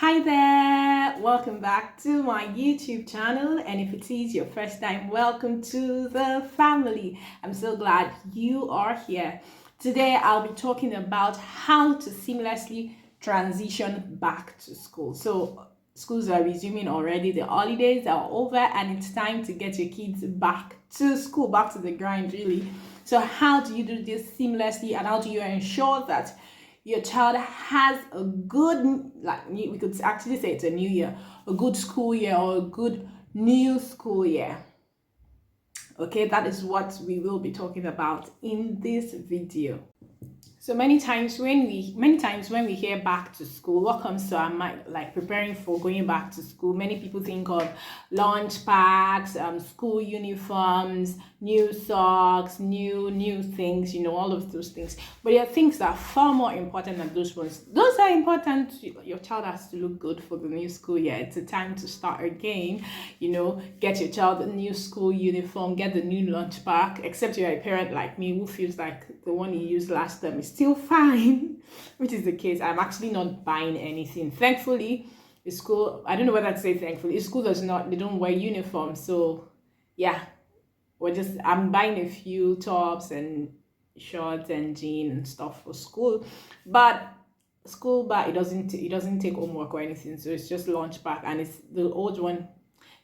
Hi there, welcome back to my YouTube channel, and if it is your first time, welcome to the family. I'm so glad you are here. Today I'll be talking about how to seamlessly transition back to school. So schools are resuming already, the holidays are over, and it's time to get your kids back to school, back to the grind really. So how do you do this seamlessly, and how do you ensure that your child has a good, we could actually say it's a new year, a good school year, or a good new school year? Okay, that is what we will be talking about in this video. So many times when we hear back to school, what comes to our mind, like preparing for going back to school, many people think of lunch packs, school uniforms, new socks, new things, all of those things. But there are things that are far more important than those ones. Those are important. Your child has to look good for the new school year. It's a time to start again. Get your child a new school uniform, get the new lunch pack, except you're a parent like me who feels like the one you used last time is still fine, which is the case. I'm actually not buying anything. Thankfully, the school, I don't know whether to say thankfully, the school they don't wear uniforms. So yeah, I'm buying a few tops and shorts and jeans and stuff for school. But it doesn't take homework or anything. So it's just lunch pack, and it's the old one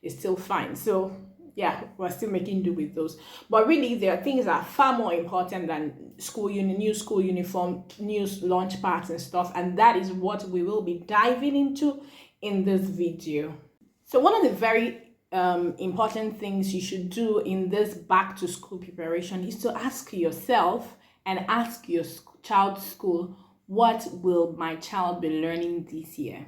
is still fine. So yeah, we're still making do with those. But really, there are things that are far more important than new school uniform, new lunch packs and stuff. And that is what we will be diving into in this video. So one of the very important things you should do in this back to school preparation is to ask yourself and ask your child's school, what will my child be learning this year?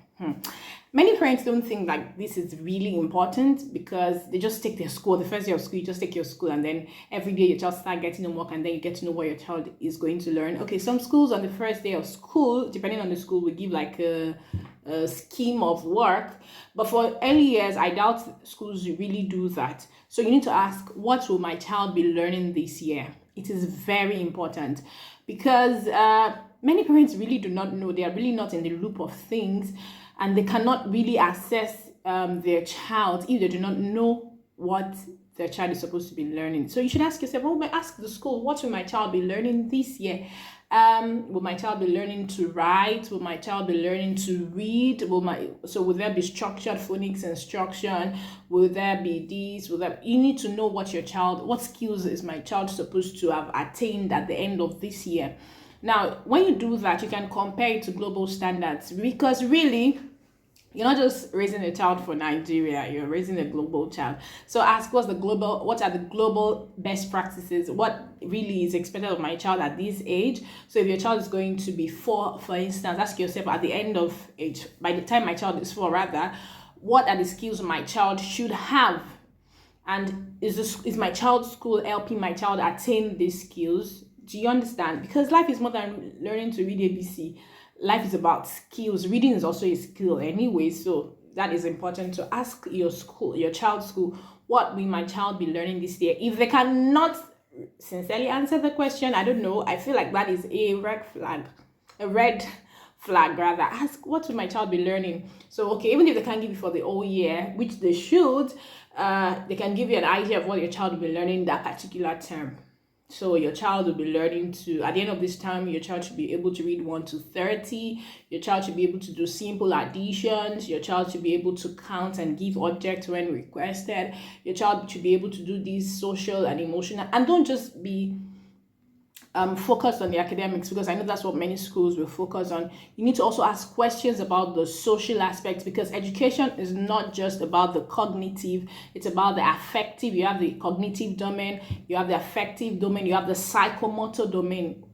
Many parents don't think like this is really important because they just take their school, the first day of school, you just take your school, and then every day your child start getting homework, and then you get to know what your child is going to learn. Okay, some schools on the first day of school, depending on the school, will give like a scheme of work, but for early years, I doubt schools really do that. So you need to ask, what will my child be learning this year? It is very important because many parents really do not know. They are really not in the loop of things, and they cannot really assess their child if they do not know what their child is supposed to be learning. So you should ask yourself, ask the school, what will my child be learning this year? Will my child be learning to write? Will my child be learning to read? Will there be structured phonics instruction? Will there be these? You need to know what skills is my child supposed to have attained at the end of this year. Now, when you do that, you can compare it to global standards, because really, you're not just raising a child for Nigeria, you're raising a global child. So ask, what are the global best practices? What really is expected of my child at this age? So if your child is going to be 4, for instance, ask yourself at the end of age, by the time my child is 4 rather, what are the skills my child should have? And is my child's school helping my child attain these skills? Do you understand? Because life is more than learning to read ABC. Life is about skills. Reading is also a skill anyway, so that is important to ask your child's school, what will my child be learning this year? If they cannot sincerely answer the question, I don't know, I feel like that is a red flag rather. Ask, what will my child be learning? So okay, even if they can't give you for the whole year, which they should, they can give you an idea of what your child will be learning that particular term. So your child will be learning to, at the end of this time, your child should be able to read 1 to 30. Your child should be able to do simple additions. Your child should be able to count and give objects when requested. Your child should be able to do these social and emotional. And don't just be focused on the academics, because I know that's what many schools will focus on. You need to also ask questions about the social aspects, because education is not just about the cognitive, it's about the affective. You have the cognitive domain, you have the affective domain, you have the psychomotor domain.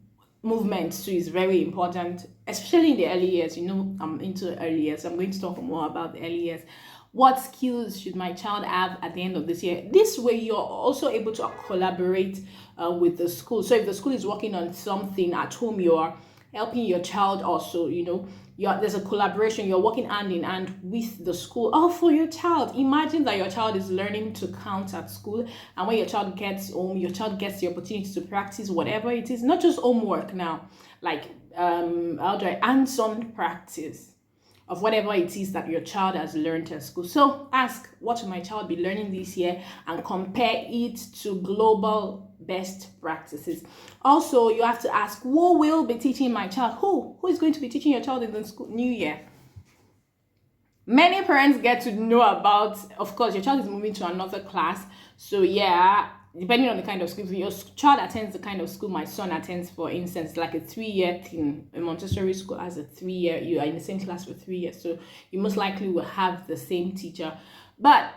Movement too is very important, especially in the early years. I'm into early years. I'm going to talk more about the early years. What skills should my child have at the end of this year? This way, you're also able to collaborate with the school. So if the school is working on something at home, you're helping your child also, there's a collaboration. You're working hand in hand with the school. Oh, for your child, imagine that your child is learning to count at school, and when your child gets home, your child gets the opportunity to practice whatever it is, not just homework now, like hands-on practice. of whatever it is that your child has learned at school. So ask, what will my child be learning this year, and compare it to global best practices. Also, you have to ask, who will be teaching my child? Who is going to be teaching your child in the school new year? Many parents get to know about, of course, your child is moving to another class. So yeah, depending on the kind of school, if your child attends the kind of school my son attends, for instance, like a 3-year thing, a Montessori school has a 3-year, you are in the same class for 3 years, so you most likely will have the same teacher. But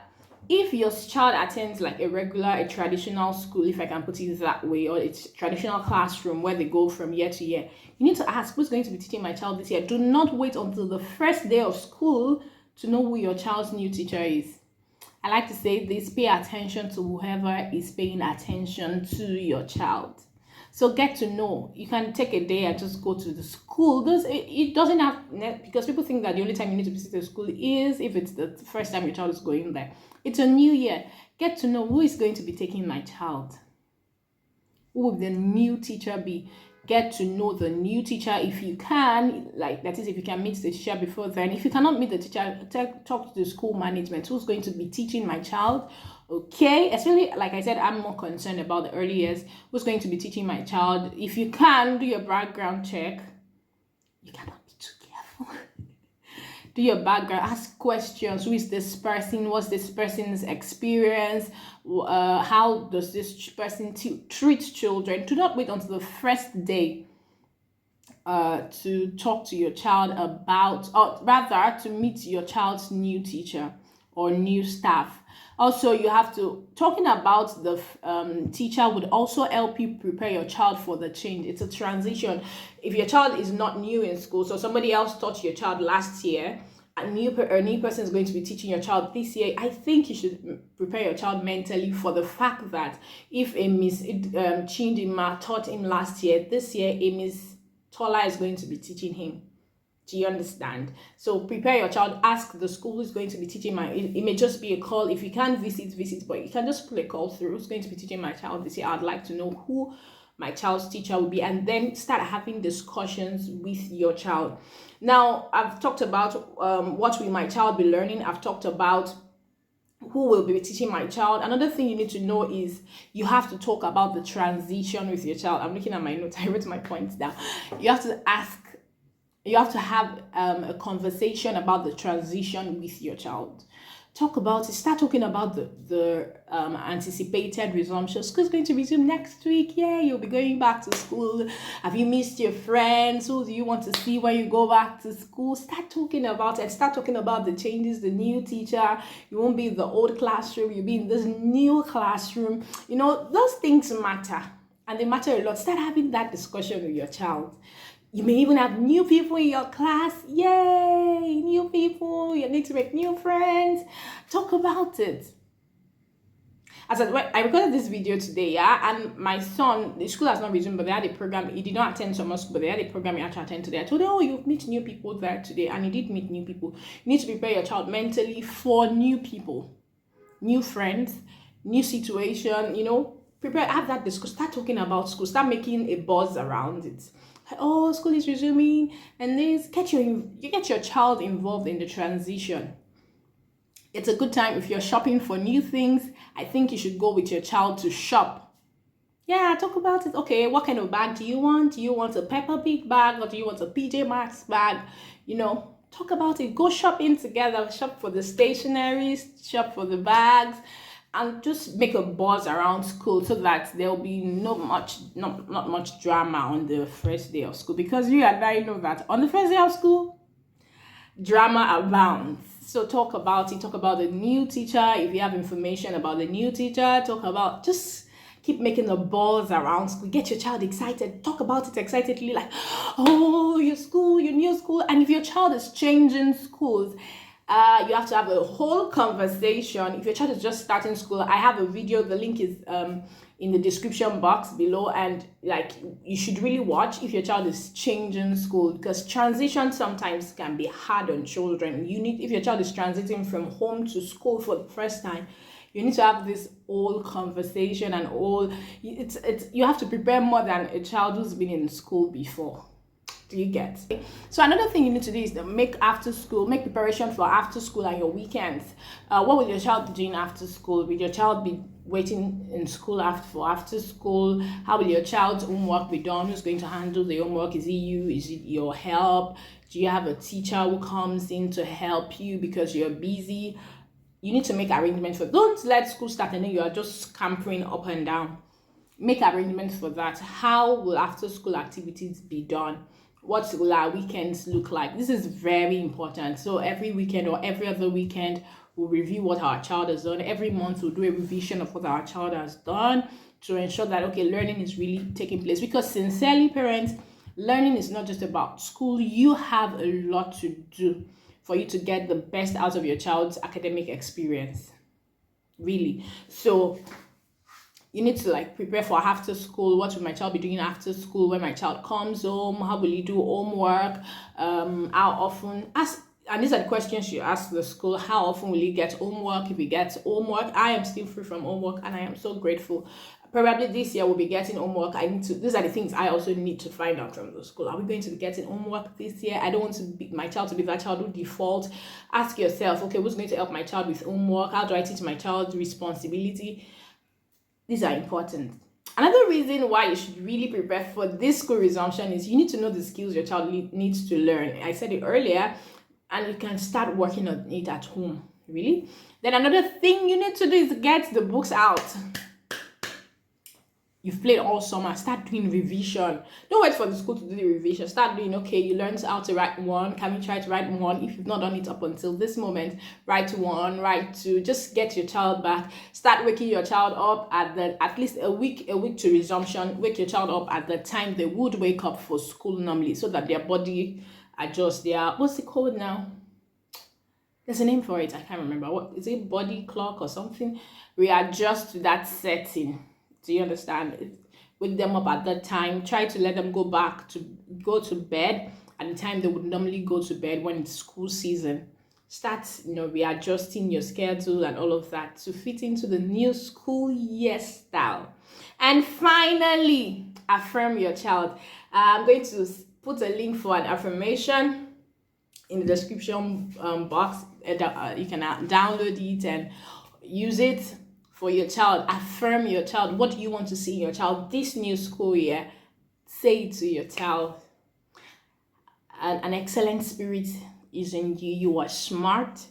if your child attends like a traditional school, if I can put it that way, or it's traditional classroom where they go from year to year, you need to ask, who's going to be teaching my child this year? Do not wait until the first day of school to know who your child's new teacher is. I like to say this: pay attention to whoever is paying attention to your child. So get to know. You can take a day and just go to the school. It doesn't have, because people think that the only time you need to visit the school is if it's the first time your child is going there. It's a new year. Get to know, who is going to be taking my child. Who will the new teacher be? Get to know the new teacher if you can, like that is if you can meet the teacher before then. If you cannot meet the teacher, talk to the school management. Who's going to be teaching my child? Okay, especially like I said, I'm more concerned about the early years. Who's going to be teaching my child? If you can, do your background check. You cannot be too careful. Do your background, ask questions. Who is this person? What's this person's experience? How does this person treat children? Do not wait until the first day to talk to your child about, or rather to meet your child's new teacher or new staff. Also, you have to, talking about the teacher would also help you prepare your child for the change. It's a transition. If your child is not new in school, so somebody else taught your child last year, a new person is going to be teaching your child this year, I think you should prepare your child mentally for the fact that if a Miss Chindima taught him last year, this year a Miss Tola is going to be teaching him. Do you understand? So prepare your child. Ask the school who's going to be teaching it may just be a call. If you can't visit, but you can just put a call through. Who's going to be teaching my child this year? I'd like to know who my child's teacher will be, and then start having discussions with your child. Now, I've talked about what will my child be learning. I've talked about who will be teaching my child. Another thing you need to know is you have to talk about the transition with your child. I'm looking at my notes. I wrote my points down. You have to have a conversation about the transition with your child. Talk about it. Start talking about the anticipated resumption. School's going to resume next week. Yeah, you'll be going back to school. Have you missed your friends? Who do you want to see when you go back to school? Start talking about it. Start talking about the changes, the new teacher. You won't be in the old classroom. You'll be in this new classroom. You know, those things matter. And they matter a lot. Start having that discussion with your child. You may even have new people in your class. Yay! New people. You need to make new friends. Talk about it. As I recorded this video today, yeah, and my son, the school has not resumed, but they had a program. He did not attend summer school, but they had a program he had to attend today. I told him, oh, you meet new people there today, and he did meet new people. You need to prepare your child mentally for new people, new friends, new situation. You know, prepare. Have that discussion. Start talking about school. Start making a buzz around it. Oh, school is resuming, and this you get your child involved in the transition. It's a good time if you're shopping for new things. I think you should go with your child to shop. Yeah, talk about it. Okay, what kind of bag do you want? Do you want a Peppa Pig bag, or do you want a PJ Masks bag? You know, talk about it. Go shopping together. Shop for the stationeries, shop for the bags, and just make a buzz around school so that there'll be not much drama on the first day of school, because you and I know that on the first day of school, drama abounds. So talk about it. Talk about the new teacher. If you have information about the new teacher, just keep making the buzz around school. Get your child excited. Talk about it excitedly, like, oh, your new school. And if your child is changing schools, you have to have a whole conversation. If your child is just starting school, I have a video. The link is in the description box below, and like, you should really watch if your child is changing school, because transition sometimes can be hard on children. If your child is transiting from home to school for the first time, you need to have this whole conversation, and you have to prepare more than a child who's been in school before. Do you get? So another thing you need to do is to make preparation for after school and your weekends. What will your child be doing after school? Will your child be waiting in school after school? How will your child's homework be done? Who's going to handle the homework? Is it you? Is it your help? Do you have a teacher who comes in to help you because you're busy? You need to make arrangements for. Don't let school start and then you are just scampering up and down. Make arrangements for that. How will after school activities be done? What will our weekends look like? This is very important. So every weekend or every other weekend, we'll review what our child has done. Every month, we'll do a revision of what our child has done to ensure that, okay, learning is really taking place. Because sincerely, parents, learning is not just about school. You have a lot to do for you to get the best out of your child's academic experience. Really. So you need to like prepare for after school. What will my child be doing after school? When my child comes home, how will he do homework? How often? And these are the questions you ask the school. How often will he get homework? If he gets homework, I am still free from homework, and I am so grateful. Probably this year we'll be getting homework. These are the things I also need to find out from the school. Are we going to be getting homework this year? I don't want my child to be that child who default. Ask yourself, okay, who's going to help my child with homework? How do I teach my child responsibility? These are important. Another reason why you should really prepare for this school resumption is you need to know the skills your child needs to learn. I said it earlier, and you can start working on it at home, really. Then another thing you need to do is get the books out. You've played all summer, start doing revision. Don't wait for the school to do the revision. Start doing, okay, you learned how to write one. Can we try to write one? If you've not done it up until this moment, write one, write two. Just get your child back. Start waking your child up at least a week to resumption. Wake your child up at the time they would wake up for school normally, so that their body adjusts. What's it called now? There's a name for it. I can't remember. What is it? Body clock or something? Readjust to that setting. Do you understand? Wake them up at that time. Try to let them go to bed at the time they would normally go to bed when it's school season. Start, readjusting your schedule and all of that to fit into the new school year style. And finally, affirm your child. I'm going to put a link for an affirmation in the description box. You can download it and use it for your child. Affirm your child. What do you want to see in your child this new school year? Say it to your child. An excellent spirit is in you. You are smart.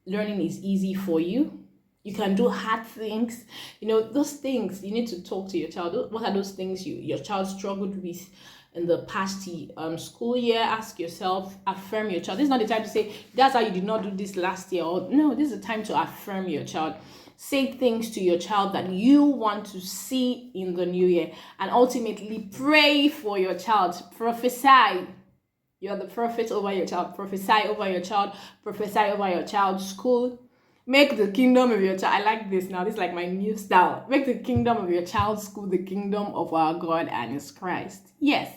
Learning is easy for you. You can do hard things. Those things you need to talk to your child. What are those things your child struggled with in the past school year? Ask yourself, affirm your child. This is not the time to say, that's how you did not do this last year. Or no, this is the time to affirm your child. Say things to your child that you want to see in the new year. And ultimately, pray for your child. Prophesy. You're the prophet over your child. Prophesy over your child. Prophesy over your child's school. Make the kingdom of your child. I like this now. This is like my new style. Make the kingdom of your child's school the kingdom of our God and His Christ. Yes.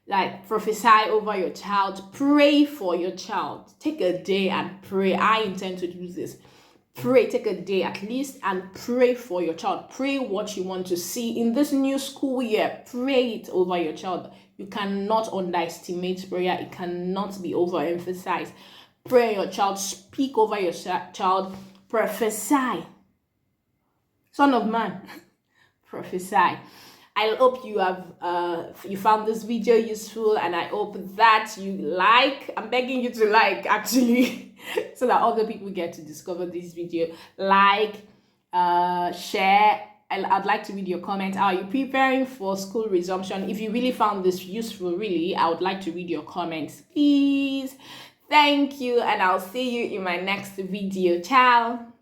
Like, prophesy over your child. Pray for your child. Take a day and pray. I intend to do this. Pray, take a day at least and pray for your child. Pray what you want to see in this new school year. Pray it over your child. You cannot underestimate prayer. It cannot be overemphasized. Pray your child. Speak over your child. Prophesy. Son of man, prophesy. I hope you have you found this video useful, and I hope that you like. I'm begging you to like, actually, so that other people get to discover this video. Like, share. I'd like to read your comment. Are you preparing for school resumption? If you really found this useful, I would like to read your comments, please. Thank you, and I'll see you in my next video. Ciao.